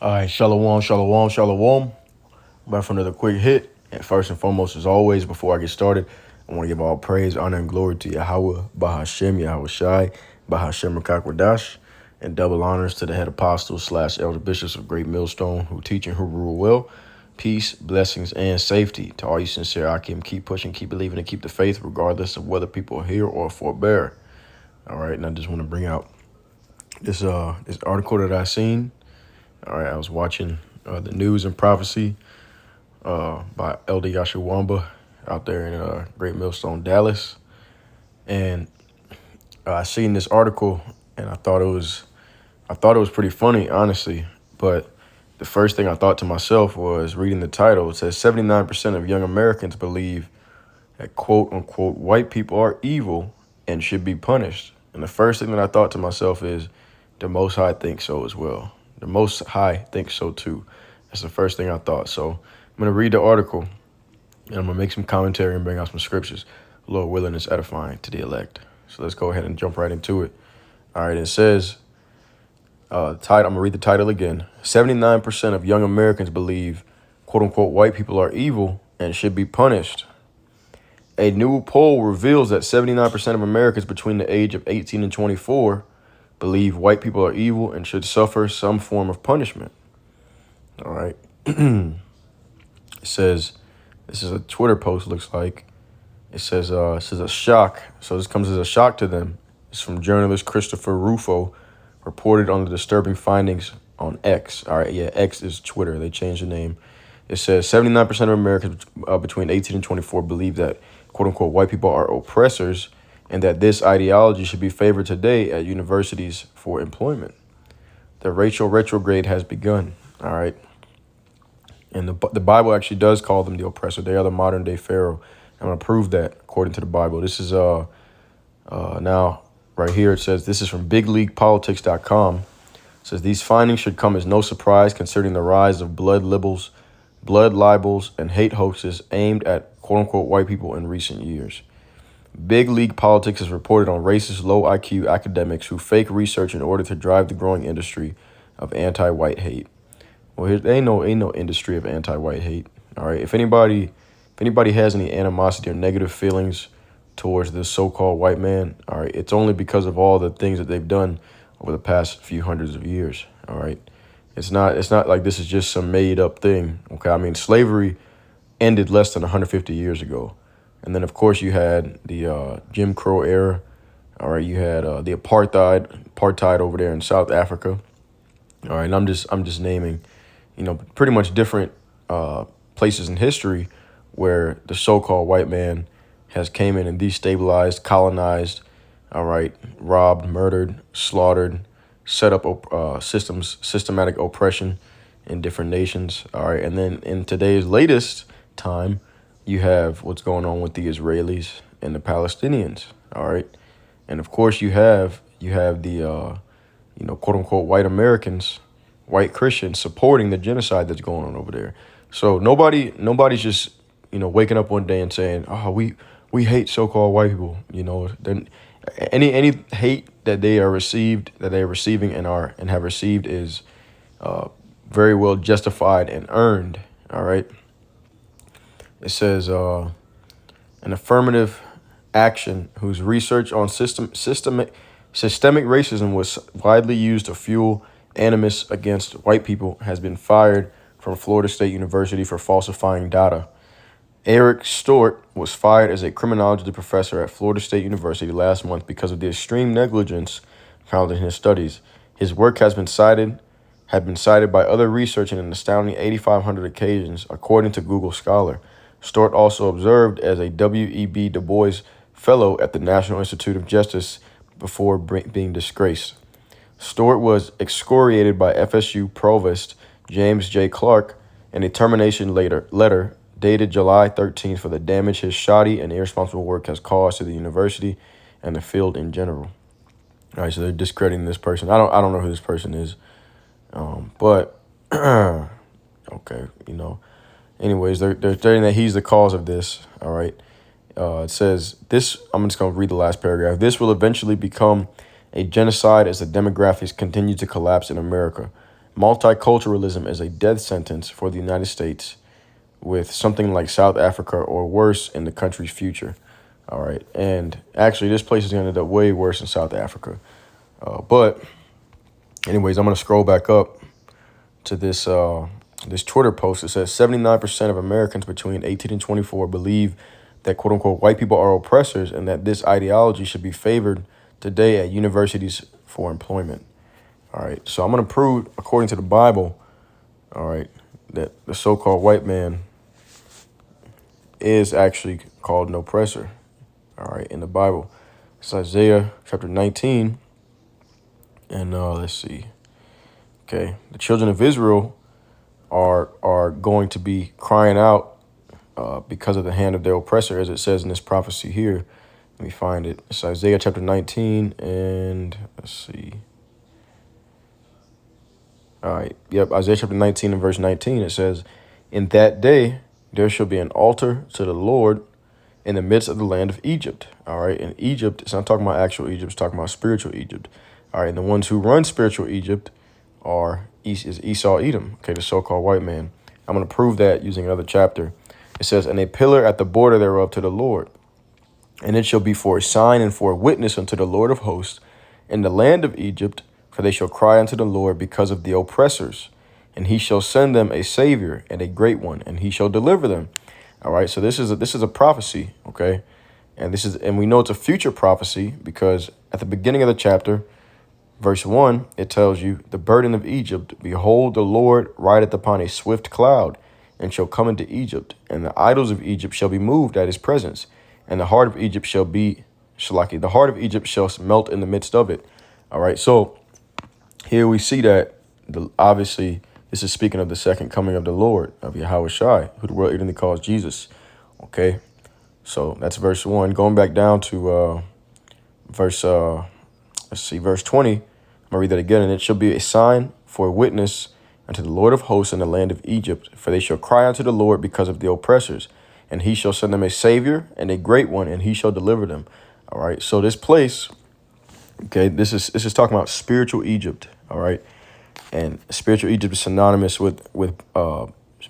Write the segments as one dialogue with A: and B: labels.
A: All right, shalom, shalom, shalom. Back for another quick hit. And first and foremost, as always, before I get started, I want to give all praise, honor, and glory to Yahweh, Bahashem, Yahweh Shai, Bahashem Rakakwadash, and double honors to the head apostles / elder bishops of Great Millstone who teach and who rule well. Peace, blessings, and safety to all you sincere Akim. Keep pushing, keep believing, and keep the faith, regardless of whether people are here or forbear. All right, and I just want to bring out this article that I seen. All right, I was watching the news and prophecy by Elder Yashawamba out there in Great Millstone, Dallas, and I seen this article and I thought it was pretty funny, honestly. But the first thing I thought to myself was reading the title. It says 79% of young Americans believe that quote unquote white people are evil and should be punished. And the first thing that I thought to myself is the Most High thinks so as well. The Most High thinks so too. That's the first thing I thought. So I'm going to read the article and I'm going to make some commentary and bring out some scriptures. Lord willing, is edifying to the elect. So let's go ahead and jump right into it. All right, it says, I'm going to read the title again. 79% of young Americans believe, quote unquote, white people are evil and should be punished. A new poll reveals that 79% of Americans between the age of 18 and 24 believe white people are evil and should suffer some form of punishment. All right. It says, this is a Twitter post, looks like. It says a shock. So this comes as a shock to them. It's from journalist Christopher Rufo, reported on the disturbing findings on X. All right, yeah, X is Twitter. They changed the name. It says 79% of Americans between 18 and 24 believe that, quote unquote, white people are oppressors and that this ideology should be favored today at universities for employment. The racial retrograde has begun. All right. And the Bible actually does call them the oppressor. They are the modern day Pharaoh. I'm going to prove that according to the Bible. This is now right here. It says this is from bigleaguepolitics.com. It says these findings should come as no surprise concerning the rise of blood libels, and hate hoaxes aimed at quote unquote white people in recent years. Big League Politics has reported on racist, low IQ academics who fake research in order to drive the growing industry of anti-white hate. Well, there ain't no industry of anti-white hate. All right. If anybody has any animosity or negative feelings towards this so-called white man, all right, it's only because of all the things that they've done over the past few hundreds of years. All right. It's not like this is just some made up thing. Okay. I mean, slavery ended less than 150 years ago. And then, of course, you had the Jim Crow era. All right, you had the apartheid over there in South Africa. All right, and I'm just naming, pretty much different places in history where the so-called white man has came in and destabilized, colonized, all right, robbed, murdered, slaughtered, set up systematic oppression in different nations. All right, and then in today's latest time, you have what's going on with the Israelis and the Palestinians, all right? And of course you have the, quote unquote, white Americans, white Christians supporting the genocide that's going on over there. So nobody's just, waking up one day and saying, oh, we hate so-called white people, Then any hate that they are receiving and have received is very well justified and earned, all right? It says an affirmative action whose research on systemic racism was widely used to fuel animus against white people has been fired from Florida State University for falsifying data. Eric Stort was fired as a criminology professor at Florida State University last month because of the extreme negligence found in his studies. His work had been cited by other research in an astounding 8,500 occasions, according to Google Scholar. Stort also observed as a W.E.B. Du Bois Fellow at the National Institute of Justice before being disgraced. Stort was excoriated by FSU Provost James J. Clark in a termination letter dated July 13th for the damage his shoddy and irresponsible work has caused to the university and the field in general. All right, so they're discrediting this person. I don't know who this person is, but okay, Anyways, they're saying that he's the cause of this. All right. It says this. I'm just going to read the last paragraph. This will eventually become a genocide as the demographics continue to collapse in America. Multiculturalism is a death sentence for the United States, with something like South Africa or worse in the country's future. All right. And actually, this place is going to end up way worse in South Africa. But anyways, I'm going to scroll back up to this Twitter post. It says 79% of Americans between 18 and 24 believe that, quote unquote, white people are oppressors and that this ideology should be favored today at universities for employment. All right. So I'm going to prove, according to the Bible, all right, that the so-called white man is actually called an oppressor. All right. In the Bible, it's Isaiah chapter 19. And let's see. Okay. The children of Israel are going to be crying out because of the hand of their oppressor, as it says in this prophecy here. Let me find it. It's Isaiah chapter 19, and let's see. All right. Yep. Isaiah chapter 19 and verse 19. It says, "In that day there shall be an altar to the Lord in the midst of the land of Egypt." All right. In Egypt, it's not talking about actual Egypt. It's talking about spiritual Egypt. All right. And the ones who run spiritual Egypt is Esau Edom. Okay. The so-called white man. I'm going to prove that using another chapter. It says, "And a pillar at the border thereof to the Lord. And it shall be for a sign and for a witness unto the Lord of hosts in the land of Egypt, for they shall cry unto the Lord because of the oppressors. And he shall send them a savior and a great one, and he shall deliver them." All right. So this is a prophecy. Okay. And we know it's a future prophecy because at the beginning of the chapter, verse 1, it tells you, "The burden of Egypt, behold, the Lord rideth upon a swift cloud, and shall come into Egypt, and the idols of Egypt shall be moved at his presence, and the heart of Egypt shall be Shalaki. The heart of Egypt shall melt in the midst of it." All right. So here we see that obviously this is speaking of the second coming of the Lord, of Yahweh Shai, who the world ignorantly calls Jesus. Okay. So that's verse 1. Going back down to verse 20. I'm going to read that again. "And it shall be a sign for a witness unto the Lord of hosts in the land of Egypt, for they shall cry unto the Lord because of the oppressors, and he shall send them a savior and a great one, and he shall deliver them." All right. So this place, okay, this is talking about spiritual Egypt. All right. And spiritual Egypt is synonymous with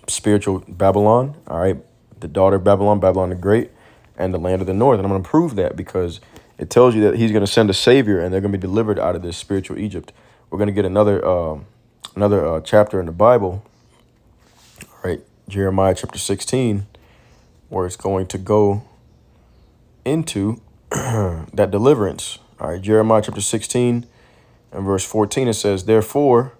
A: spiritual Babylon. All right. The daughter of Babylon, Babylon the Great, and the land of the north. And I'm going to prove that because it tells you that he's going to send a savior and they're going to be delivered out of this spiritual Egypt. We're going to get another chapter in the Bible, all right, Jeremiah chapter 16, where it's going to go into that deliverance. All right, Jeremiah chapter 16 and verse 14, it says, Therefore,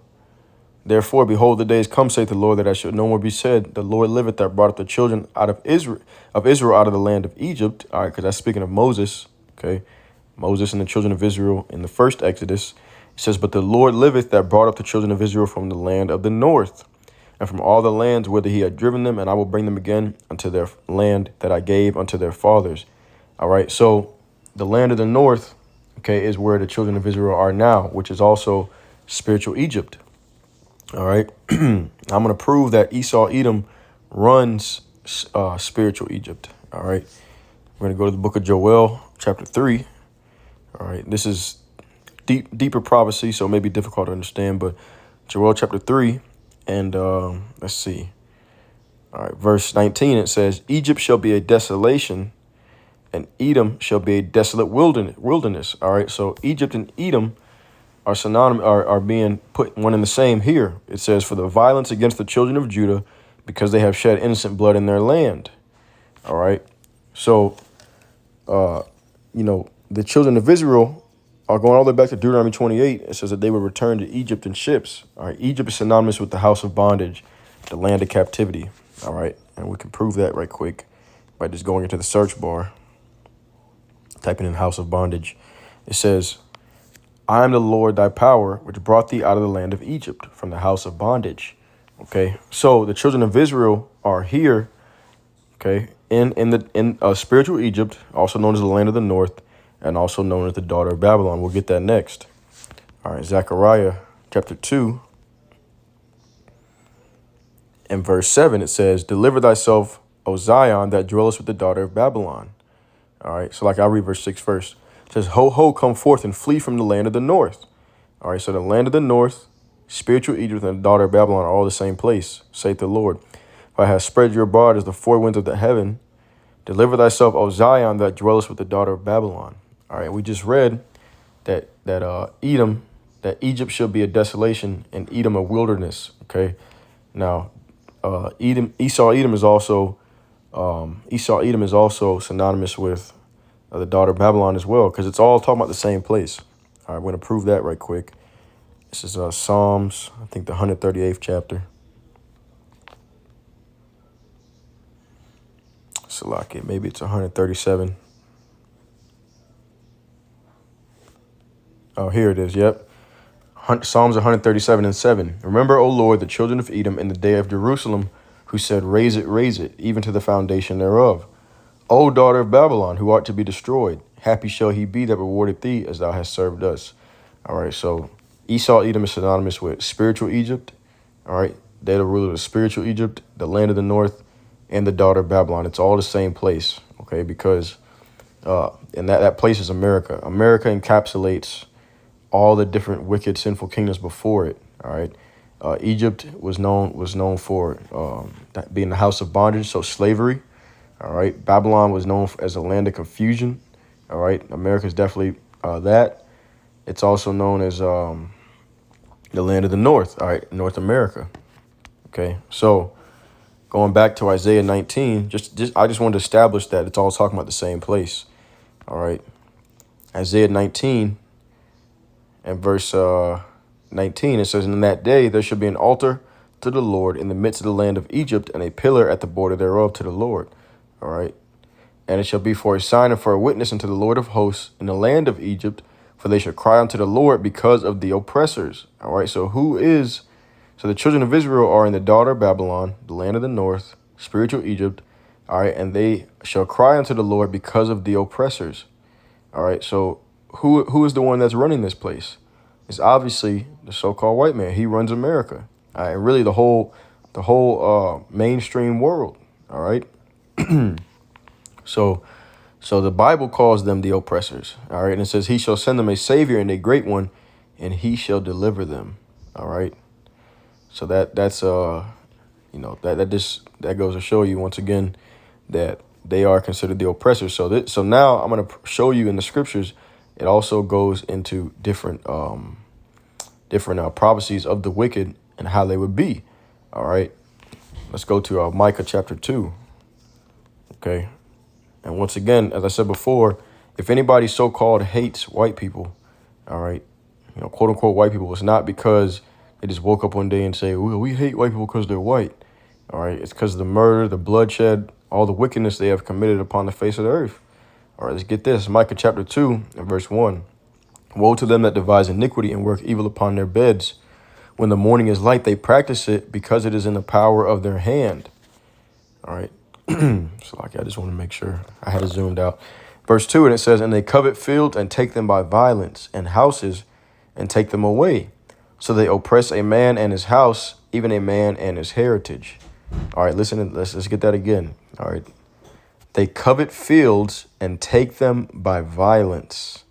A: behold, the days come, saith the Lord, that I should no more be said, the Lord liveth that brought up the children out of Israel out of the land of Egypt. All right, because that's speaking of Moses. Okay, Moses and the children of Israel in the first Exodus. It says, But the Lord liveth that brought up the children of Israel from the land of the north, and from all the lands whither he had driven them, and I will bring them again unto their land that I gave unto their fathers. All right, so the land of the north, okay, is where the children of Israel are now, which is also spiritual Egypt. All right, I'm going to prove that Esau Edom runs spiritual Egypt. All right, we're going to go to the book of Joel, chapter 3. All right, this is deeper prophecy, so it may be difficult to understand, but Joel chapter 3, and let's see. All right, verse 19, it says, Egypt shall be a desolation, and Edom shall be a desolate wilderness. All right, so Egypt and Edom are synonymous, are being put one and the same here. It says, For the violence against the children of Judah, because they have shed innocent blood in their land. All right, so, the children of Israel are going all the way back to Deuteronomy 28. It says that they will return to Egypt in ships. All right, Egypt is synonymous with the house of bondage, the land of captivity. All right, and we can prove that right quick by just going into the search bar, typing in house of bondage. It says, I am the Lord thy power, which brought thee out of the land of Egypt, from the house of bondage. Okay, so the children of Israel are here, okay, in spiritual Egypt, also known as the land of the north, and also known as the daughter of Babylon. We'll get that next. All right, Zechariah chapter 2 and verse 7, it says, Deliver thyself, O Zion, that dwellest with the daughter of Babylon. All right, so I'll read verse 6 first. It says, Ho, ho, come forth and flee from the land of the north. All right, so the land of the north, Spiritual Egypt and the daughter of Babylon are all the same place, saith the Lord. If I have spread your abroad as the four winds of the heaven, deliver thyself, O Zion, that dwellest with the daughter of Babylon. All right, we just read that Edom, that Egypt should be a desolation and Edom a wilderness. Okay, now Esau Edom is also synonymous with the daughter of Babylon as well, because it's all talking about the same place. All right, we're gonna prove that right quick. This is Psalms, I think the 138th chapter. Salaki, maybe it's 137. Oh, here it is. Yep. Psalms 137 and 7. Remember, O Lord, the children of Edom in the day of Jerusalem, who said, raise it, even to the foundation thereof. O daughter of Babylon, who art to be destroyed, happy shall he be that rewarded thee as thou hast served us. All right, so Esau Edom is synonymous with spiritual Egypt. All right, they're the ruler of spiritual Egypt, the land of the north, and the daughter of Babylon. It's all the same place, okay, because and that place is America. America encapsulates all the different wicked, sinful kingdoms before it. All right, Egypt was known for that being the house of bondage, so slavery. All right, Babylon was known as a land of confusion. All right, America is definitely that. It's also known as the land of the north. All right, North America. Okay, so going back to Isaiah 19, I just wanted to establish that it's all talking about the same place. All right, Isaiah 19. And verse 19, it says, in that day there shall be an altar to the Lord in the midst of the land of Egypt, and a pillar at the border thereof to the Lord. All right. And it shall be for a sign and for a witness unto the Lord of hosts in the land of Egypt, for they shall cry unto the Lord because of the oppressors. All right. So the children of Israel are in the daughter of Babylon, the land of the north, spiritual Egypt. All right. And they shall cry unto the Lord because of the oppressors. All right. So who is the one that's running this place? It's obviously the so-called white man. He runs America, and really the whole mainstream world. All right. So the Bible calls them the oppressors. All right, and it says he shall send them a savior and a great one, and he shall deliver them. All right. So that goes to show you once again that they are considered the oppressors. So now I'm going to show you in the scriptures. It also goes into different prophecies of the wicked and how they would be. All right, let's go to Micah chapter 2. Okay, and once again, as I said before, if anybody so-called hates white people, all right, quote unquote white people, it's not because they just woke up one day and say, well, we hate white people because they're white. All right, it's because of the murder, the bloodshed, all the wickedness they have committed upon the face of the earth. All right, let's get this. Micah chapter 2 and verse 1. Woe to them that devise iniquity and work evil upon their beds. When the morning is light, they practice it because it is in the power of their hand. All right. So I just want to make sure I had it zoomed out. Verse 2, and it says, and they covet fields and take them by violence, and houses and take them away. So they oppress a man and his house, even a man and his heritage. All right, listen, let's get that again. All right. They covet fields and take them by violence.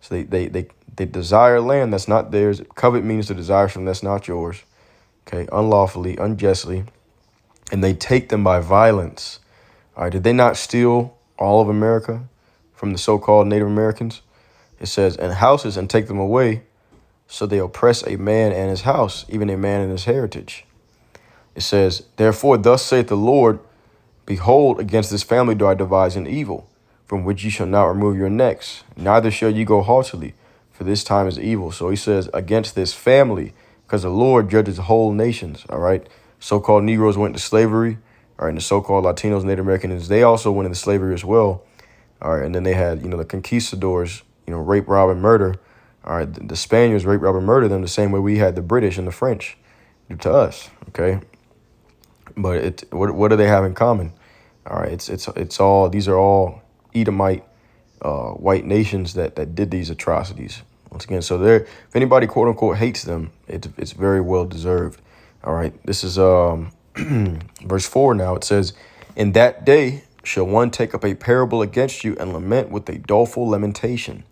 A: So they desire land that's not theirs. Covet means to desire something that's not yours. Okay, unlawfully, unjustly. And they take them by violence. All right, did they not steal all of America from the so-called Native Americans? It says, and houses and take them away. So they oppress a man and his house, even a man and his heritage. It says, therefore, thus saith the Lord, behold, against this family do I devise an evil, from which ye shall not remove your necks, neither shall ye go haughtily, for this time is evil. So he says, against this family, because the Lord judges whole nations, all right? So-called Negroes went to slavery, all right, and the so-called Latinos, Native Americans, they also went into slavery as well, all right? And then they had, the conquistadors, rape, rob, and murder, all right? The Spaniards rape, rob, and murder them the same way we had the British and the French do to us, okay? But what do they have in common? All right, it's all, these are all Edomite white nations that did these atrocities. Once again, so if anybody quote unquote hates them, it's very well deserved. All right, this is verse 4 now. It says, in that day shall one take up a parable against you and lament with a doleful lamentation.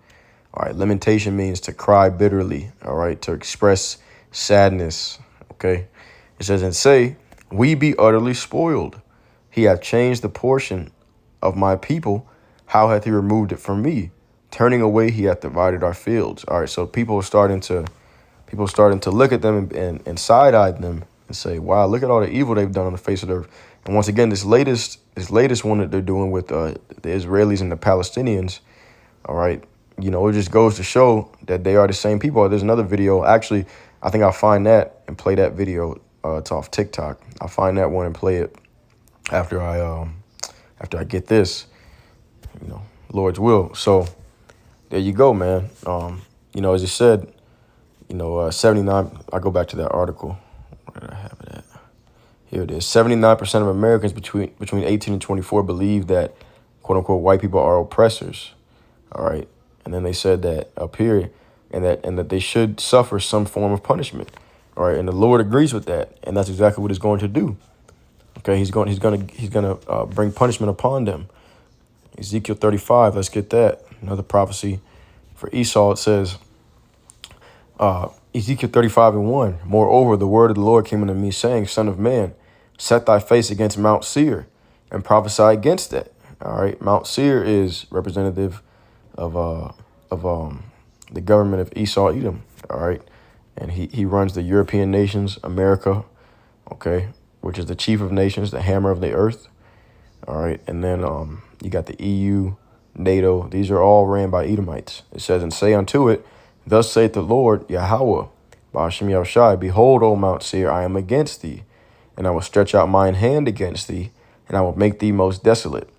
A: All right, lamentation means to cry bitterly. All right, to express sadness. Okay. It says, and say, we be utterly spoiled. He hath changed the portion of my people. How hath he removed it from me? Turning away, he hath divided our fields. All right. So people are starting to look at them and side-eye them and say, wow, look at all the evil they've done on the face of the earth. And once again, this latest one that they're doing with the Israelis and the Palestinians, all right, it just goes to show that they are the same people. There's another video. Actually, I think I'll find that and play that video. It's off TikTok. I'll find that one and play it after I get this, Lord's will. So there you go, man. As you said, 79, I go back to that article. Where did I have it at? Here it is. 79% of Americans between 18 and 24 believe that, quote unquote, white people are oppressors. All right. And then they said that up here and that they should suffer some form of punishment. All right. And the Lord agrees with that. And that's exactly what he's going to do. Okay. He's going to bring punishment upon them. Ezekiel 35. Let's get that. Another prophecy for Esau. It says, Ezekiel 35:1. Moreover, the word of the Lord came unto me, saying, Son of man, set thy face against Mount Seir and prophesy against it. All right. Mount Seir is representative of the government of Esau, Edom. All right. And he runs the European nations, America, okay, which is the chief of nations, the hammer of the earth. All right. And then you got the EU, NATO. These are all ran by Edomites. It says, and say unto it, thus saith the Lord, Yahweh, Ba'ashem Yahushai, behold, O Mount Seir, I am against thee, and I will stretch out mine hand against thee, and I will make thee most desolate.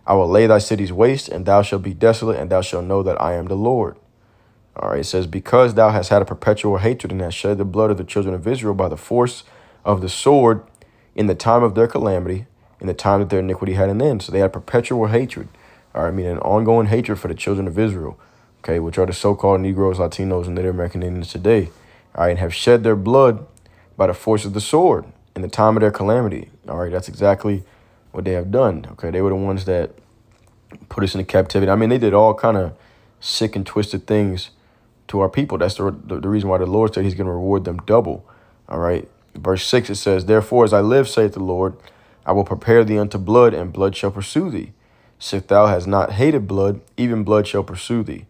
A: I will lay thy cities waste, and thou shalt be desolate, and thou shalt know that I am the Lord. All right, it says, because thou hast had a perpetual hatred, and hast shed the blood of the children of Israel by the force of the sword in the time of their calamity, in the time that their iniquity had an end. So they had perpetual hatred. All right, meaning an ongoing hatred for the children of Israel, okay, which are the so-called Negroes, Latinos, and Native American Indians today. All right, and have shed their blood by the force of the sword in the time of their calamity. All right, that's exactly what they have done. Okay, they were the ones that put us into captivity. I mean, they did all kind of sick and twisted things to our people. That's the reason why the Lord said he's going to reward them double. All right, verse 6, it says, therefore, as I live, saith the Lord, I will prepare thee unto blood, and blood shall pursue thee. Sith thou hast not hated blood, even blood shall pursue thee.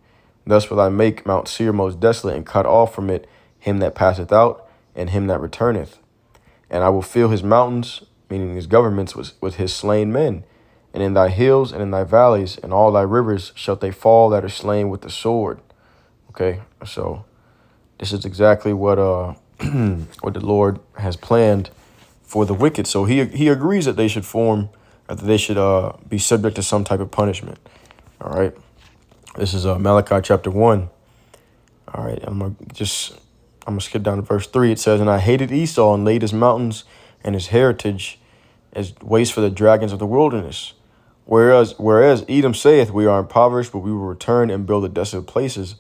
A: Thus will I make Mount Seir most desolate, and cut off from it him that passeth out, and him that returneth. And I will fill his mountains, meaning his governments, with his slain men. And in thy hills and in thy valleys and all thy rivers shalt they fall that are slain with the sword. Okay, so this is exactly what what the Lord has planned for the wicked. So he agrees that they should be subject to some type of punishment. All right, this is Malachi chapter 1. All right, I'm gonna skip down to verse 3. It says, and I hated Esau and laid his mountains and his heritage as waste for the dragons of the wilderness. Whereas Edom saith, we are impoverished, but we will return and build the desolate places.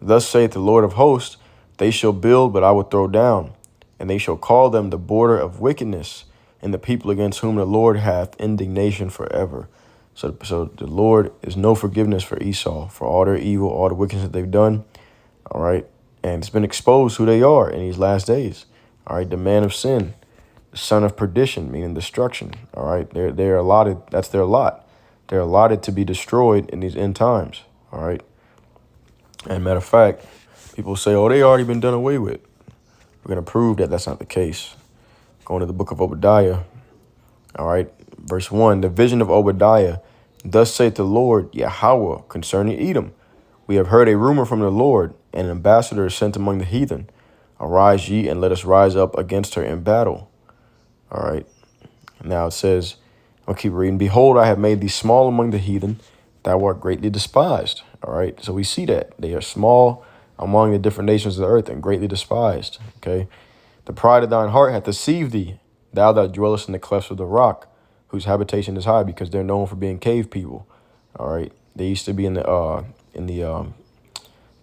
A: Thus saith the Lord of hosts, they shall build, but I will throw down, and they shall call them the border of wickedness, and the people against whom the Lord hath indignation forever. So the Lord is no forgiveness for Esau, for all their evil, all the wickedness that they've done. All right. And it's been exposed who they are in these last days. All right. The man of sin, the son of perdition, meaning destruction. All right. They're allotted. That's their lot. They're allotted to be destroyed in these end times. All right. And matter of fact, people say, oh, they already been done away with. We're going to prove that that's not the case. Going to the book of Obadiah. All right. Verse 1, the vision of Obadiah. Thus saith the Lord, Yahweh, concerning Edom. We have heard a rumor from the Lord, and an ambassador is sent among the heathen. Arise ye, and let us rise up against her in battle. All right. Now it says, I'll keep reading. Behold, I have made thee small among the heathen. Thou art greatly despised. All right. So we see that. They are small among the different nations of the earth and greatly despised. Okay. The pride of thine heart hath deceived thee, thou that dwellest in the clefts of the rock, whose habitation is high, because they're known for being cave people. All right. They used to be in the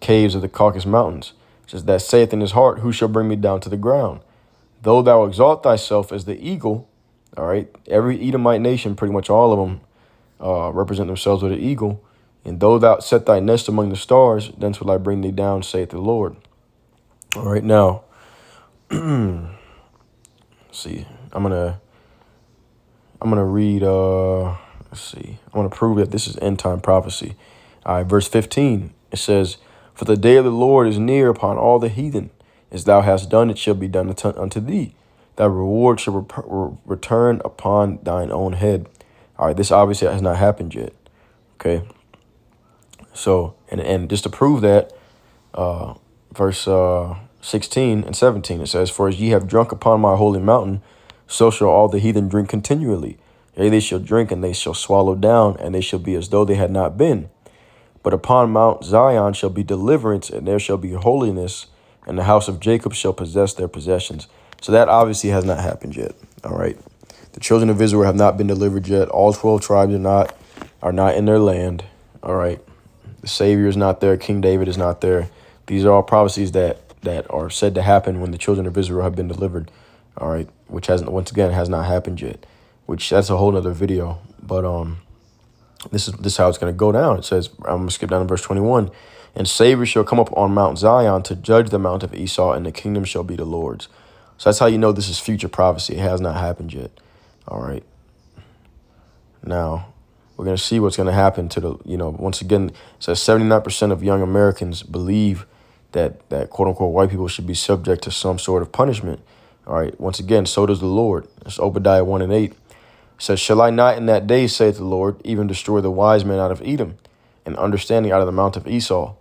A: caves of the Caucasus Mountains. It says, that saith in his heart, who shall bring me down to the ground? Though thou exalt thyself as the eagle. All right. Every Edomite nation, pretty much all of them, represent themselves with an eagle. And though thou set thy nest among the stars, thence will I bring thee down, saith the Lord. All right. Now, see, I'm gonna read. Let's see. I want to prove that this is end time prophecy. All right, verse 15. It says, "For the day of the Lord is near upon all the heathen. As thou hast done, it shall be done unto thee. Thy reward shall return upon thine own head." All right, this obviously has not happened yet. Okay. So, and just to prove that, verse 16 and 17, it says, "For as ye have drunk upon my holy mountain, so shall all the heathen drink continually. Yea, they shall drink, and they shall swallow down, and they shall be as though they had not been. But upon Mount Zion shall be deliverance, and there shall be holiness, and the house of Jacob shall possess their possessions." So that obviously has not happened yet. All right. The children of Israel have not been delivered yet. All 12 tribes are not in their land. All right. The Savior is not there. King David is not there. These are all prophecies that are said to happen when the children of Israel have been delivered. All right. Which once again has not happened yet. Which that's a whole nother video. But this is how it's going to go down. It says, I'm going to skip down to verse 21. "And Savior shall come up on Mount Zion to judge the mount of Esau, and the kingdom shall be the Lord's." So that's how you know this is future prophecy. It has not happened yet. All right. Now, we're going to see what's going to happen to the, once again, it says 79% of young Americans believe that quote unquote white people should be subject to some sort of punishment. All right. Once again, so does the Lord. It's Obadiah 1 and 8. It says, "Shall I not in that day, saith the Lord, even destroy the wise men out of Edom, and understanding out of the mount of Esau?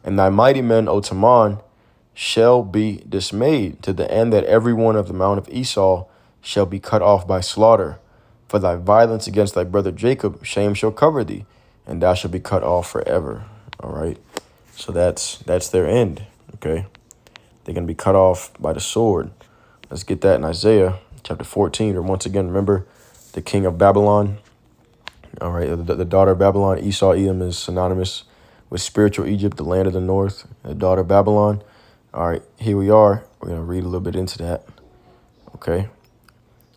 A: And thy mighty men, O Teman, shall be dismayed, to the end that every one of the mount of Esau shall be cut off by slaughter. For thy violence against thy brother Jacob, shame shall cover thee, and thou shalt be cut off forever." All right. So that's their end. Okay. They're going to be cut off by the sword. Let's get that in Isaiah chapter 14. Or once again, remember the king of Babylon. All right. The daughter of Babylon, Esau, Edom, is synonymous with spiritual Egypt, the land of the north, the daughter of Babylon. All right. Here we are. We're going to read a little bit into that. Okay.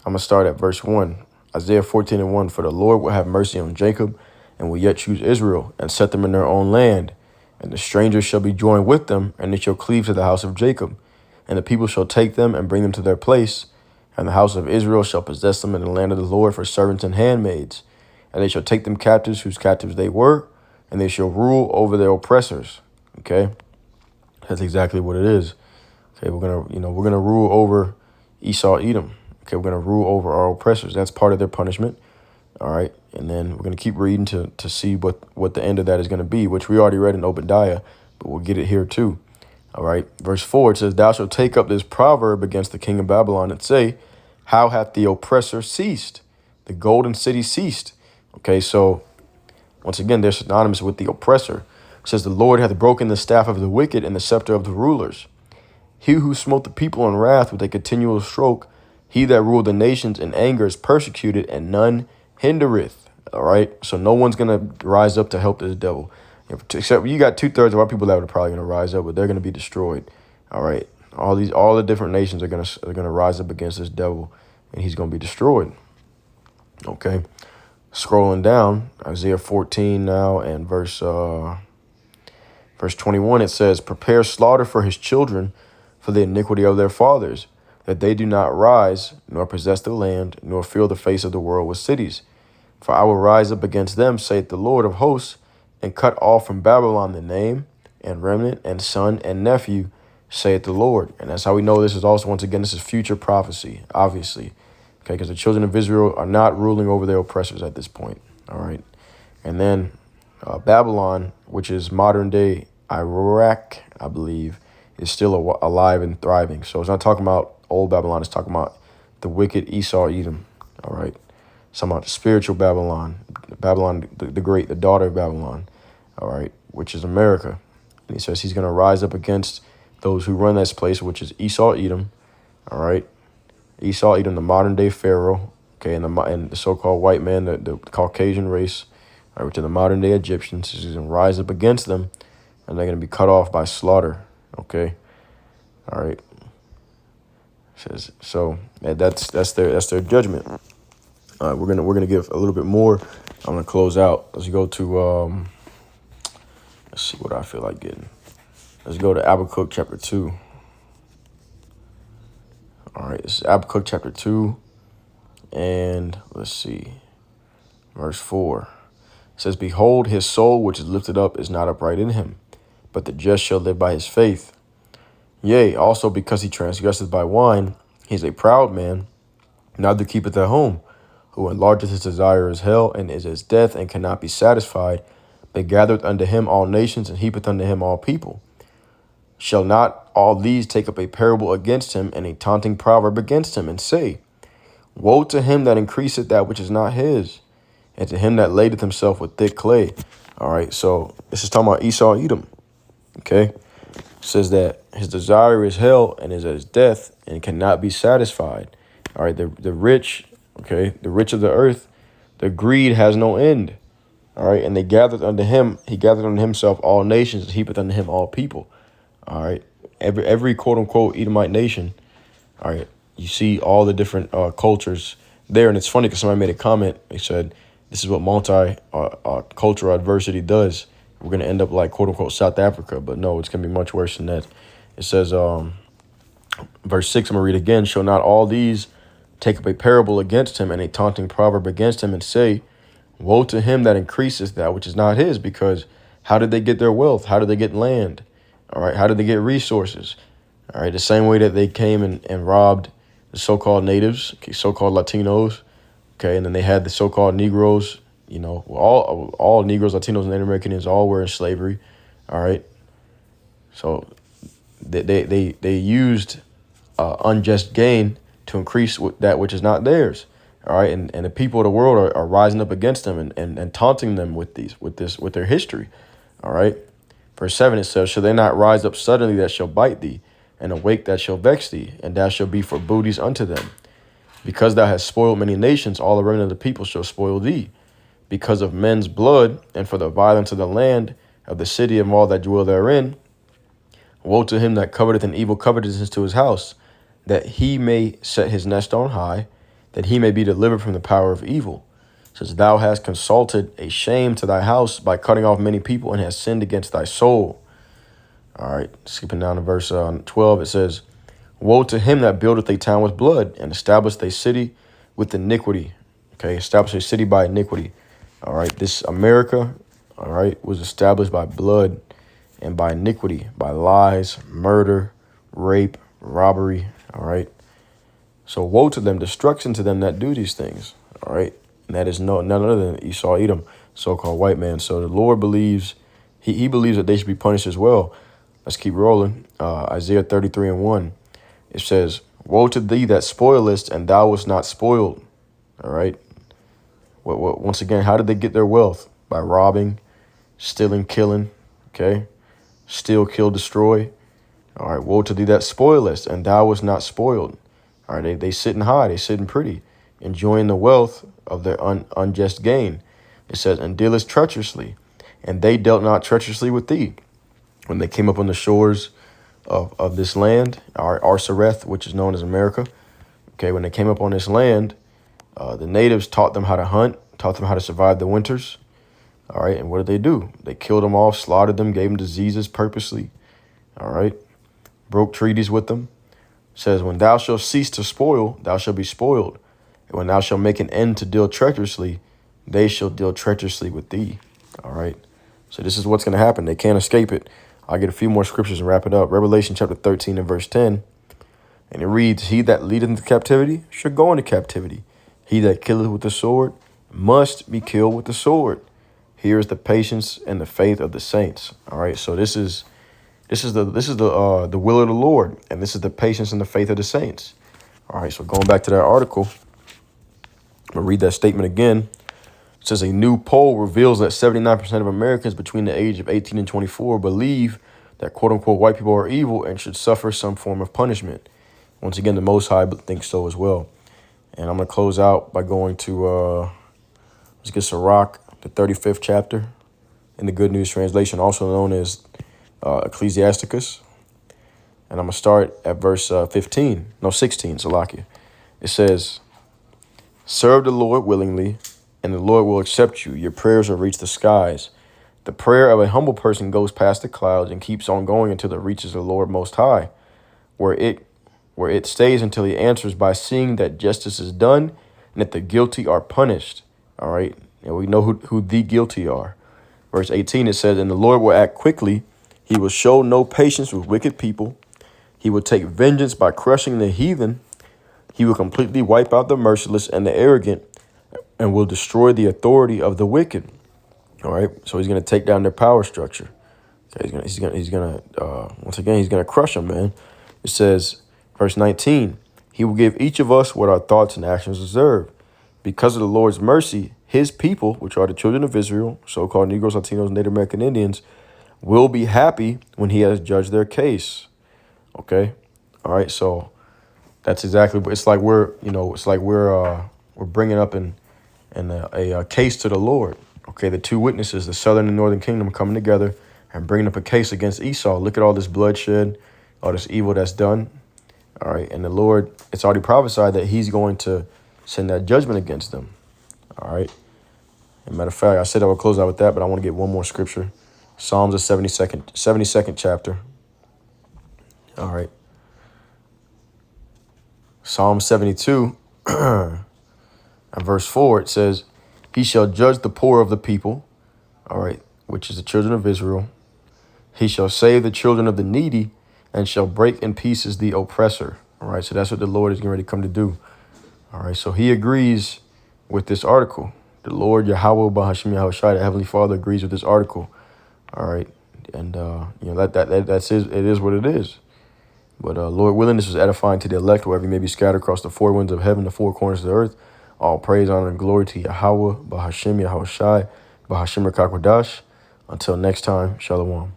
A: I'm going to start at verse 1. Isaiah 14 and 1. "For the Lord will have mercy on Jacob, and will yet choose Israel, and set them in their own land. And the strangers shall be joined with them, and they shall cleave to the house of Jacob. And the people shall take them and bring them to their place. And the house of Israel shall possess them in the land of the Lord for servants and handmaids. And they shall take them captives, whose captives they were, and they shall rule over their oppressors." Okay, that's exactly what it is. Okay, we're gonna rule over Esau, Edom. Okay, we're gonna rule over our oppressors. That's part of their punishment. All right, and then we're gonna keep reading to see what the end of that is gonna be, which we already read in Obadiah, but we'll get it here too. All right, verse 4, it says, "Thou shalt take up this proverb against the king of Babylon, and say, How hath the oppressor ceased? The golden city ceased." Okay, so once again, they're synonymous with the oppressor. It says, "The Lord hath broken the staff of the wicked and the scepter of the rulers. He who smote the people in wrath with a continual stroke, he that ruled the nations in anger is persecuted, and none hindereth." All right, so no one's gonna rise up to help this devil, except you got 2/3 of our people that are probably gonna rise up, but they're gonna be destroyed. All right, all the different nations are gonna rise up against this devil, and he's gonna be destroyed. Okay, scrolling down, Isaiah 14 now, and verse 21, it says, "Prepare slaughter for his children, for the iniquity of their fathers, that they do not rise, nor possess the land, nor fill the face of the world with cities. For I will rise up against them, saith the Lord of hosts, and cut off from Babylon the name, and remnant, and son, and nephew, saith the Lord." And that's how we know this is also, once again, this is future prophecy, obviously. Okay, because the children of Israel are not ruling over their oppressors at this point. All right. And then Babylon, which is modern day Iraq, I believe, is still alive and thriving. So it's not talking about old Babylon. It's talking about the wicked Esau, Edom. All right. It's talking about the spiritual Babylon, Babylon the Great, the daughter of Babylon. All right. Which is America. And he says he's going to rise up against those who run this place, which is Esau, Edom. All right. Esau, Edom, the modern day Pharaoh. Okay. And the so-called white man, the Caucasian race, all right, which are the modern day Egyptians. He's going to rise up against them, and they're going to be cut off by slaughter. Okay. All right. Says so that's their judgment. All right, we're gonna give a little bit more. I'm gonna close out. Let's go to let's see what I feel like getting. Let's go to Habakkuk chapter 2. All right, this is Habakkuk chapter 2, and let's see, verse 4. It says, behold, his soul which is lifted up is not upright in him, but the just shall live by his faith. Yea, also because he transgresseth by wine, he is a proud man, neither keepeth at home, who enlargeth his desire as hell, and is as death, and cannot be satisfied, but gathereth unto him all nations, and heapeth unto him all people. Shall not all these take up a parable against him, and a taunting proverb against him, and say, woe to him that increaseth that which is not his, and to him that ladeth himself with thick clay. All right, so this is talking about Esau, Edom. Okay, it says that his desire is hell, and is as death, and cannot be satisfied. All right, the rich, okay, the rich of the earth, the greed has no end. All right, and they gathered unto him, he gathered unto himself all nations, and heapeth unto him all people. All right, every quote unquote Edomite nation. All right, you see all the different cultures there, and it's funny because somebody made a comment. They said this is what cultural adversity does. We're gonna end up like quote unquote South Africa, but no, it's gonna be much worse than that. It says, verse 6. I'm gonna read again. Shall not all these take up a parable against him, and a taunting proverb against him, and say, woe to him that increaseth that which is not his? Because how did they get their wealth? How did they get land? All right, how did they get resources? All right, the same way that they came and robbed the so-called natives, okay, so-called Latinos, okay, and then they had the so-called Negroes. You know, all Negroes, Latinos, and Native Americans all were in slavery. All right, so they used unjust gain to increase that which is not theirs. All right, and the people of the world are rising up against them and taunting them with their history. All right. Verse 7, it says, shall they not rise up suddenly that shall bite thee, and awake that shall vex thee, and thou shalt be for booties unto them? Because thou hast spoiled many nations, all the remnant of the people shall spoil thee. Because of men's blood, and for the violence of the land, of the city, and all that dwell therein, woe to him that coveteth an evil covetousness to his house, that he may set his nest on high, that he may be delivered from the power of evil. Says, thou hast consulted a shame to thy house by cutting off many people, and hast sinned against thy soul. All right, skipping down to verse 12, it says, woe to him that buildeth a town with blood, and established a city with iniquity. Okay, establish a city by iniquity. All right, this America, all right, was established by blood and by iniquity, by lies, murder, rape, robbery. All right, so woe to them, destruction to them that do these things. All right. And that is none other than Esau, Edom, so-called white man. So the Lord believes, he believes that they should be punished as well. Let's keep rolling. Isaiah 33:1. It says, woe to thee that spoilest, and thou wast not spoiled. All right. Once again, how did they get their wealth? By robbing, stealing, killing. Okay. Steal, kill, destroy. All right. Woe to thee that spoilest, and thou wast not spoiled. All right. They sitting high. They sitting pretty, enjoying the wealth of their unjust gain. It says, and dealest treacherously, and they dealt not treacherously with thee. When they came up on the shores of this land, our Arsareth, which is known as America. Okay, when they came up on this land, the natives taught them how to hunt, taught them how to survive the winters. All right, and what did they do? They killed them off, slaughtered them, gave them diseases purposely. All right, broke treaties with them. It says, when thou shalt cease to spoil, thou shalt be spoiled. And when thou shalt make an end to deal treacherously, they shall deal treacherously with thee. All right. So this is what's going to happen. They can't escape it. I'll get a few more scriptures and wrap it up. Revelation chapter 13 and verse 10. And it reads, he that leadeth into captivity shall go into captivity. He that killeth with the sword must be killed with the sword. Here is the patience and the faith of the saints. All right. So this is the will of the Lord, and this is the patience and the faith of the saints. All right. So going back to that article, I'm going to read that statement again. It says, a new poll reveals that 79% of Americans between the age of 18 and 24 believe that quote unquote white people are evil and should suffer some form of punishment. Once again, the Most High thinks so as well. And I'm going to close out by going to, let's get Sirach, the 35th chapter in the Good News Translation, also known as Ecclesiasticus. And I'm going to start at verse 16, Salakia. It says, serve the Lord willingly, and the Lord will accept you. Your prayers will reach the skies. The prayer of a humble person goes past the clouds and keeps on going until it reaches the Lord Most High, where it where it stays until he answers by seeing that justice is done and that the guilty are punished. All right. And we know who the guilty are. Verse 18, it says, and the Lord will act quickly. He will show no patience with wicked people. He will take vengeance by crushing the heathen. He will completely wipe out the merciless and the arrogant and will destroy the authority of the wicked. All right. So he's going to take down their power structure. Okay, he's gonna once again, he's going to crush them, man. It says, verse 19, he will give each of us what our thoughts and actions deserve. Because of the Lord's mercy, his people, which are the children of Israel, so-called Negroes, Latinos, Native American Indians, will be happy when he has judged their case. Okay. All right. So that's exactly what it's like. We're bringing up a case to the Lord. Okay. The two witnesses, the southern and northern kingdom, coming together and bringing up a case against Esau. Look at all this bloodshed, all this evil that's done. All right. And the Lord, it's already prophesied that he's going to send that judgment against them. All right. As a matter of fact, I said I would close out with that, but I want to get one more scripture. Psalms, the 72nd chapter. All right. Psalm 72 and verse 4, it says, he shall judge the poor of the people. All right. Which is the children of Israel. He shall save the children of the needy and shall break in pieces the oppressor. All right. So that's what the Lord is getting ready to come to do. All right. So he agrees with this article. The Lord Yahweh Bahashim Yahushai, the Heavenly Father, agrees with this article. All right. And, that's it is what it is. But Lord willing, this was edifying to the elect, wherever you may be scattered across the four winds of heaven, the four corners of the earth. All praise, honor, and glory to Yahweh Bahashim Yahushai, Bahashim Rakakwadash. Until next time, Shalom.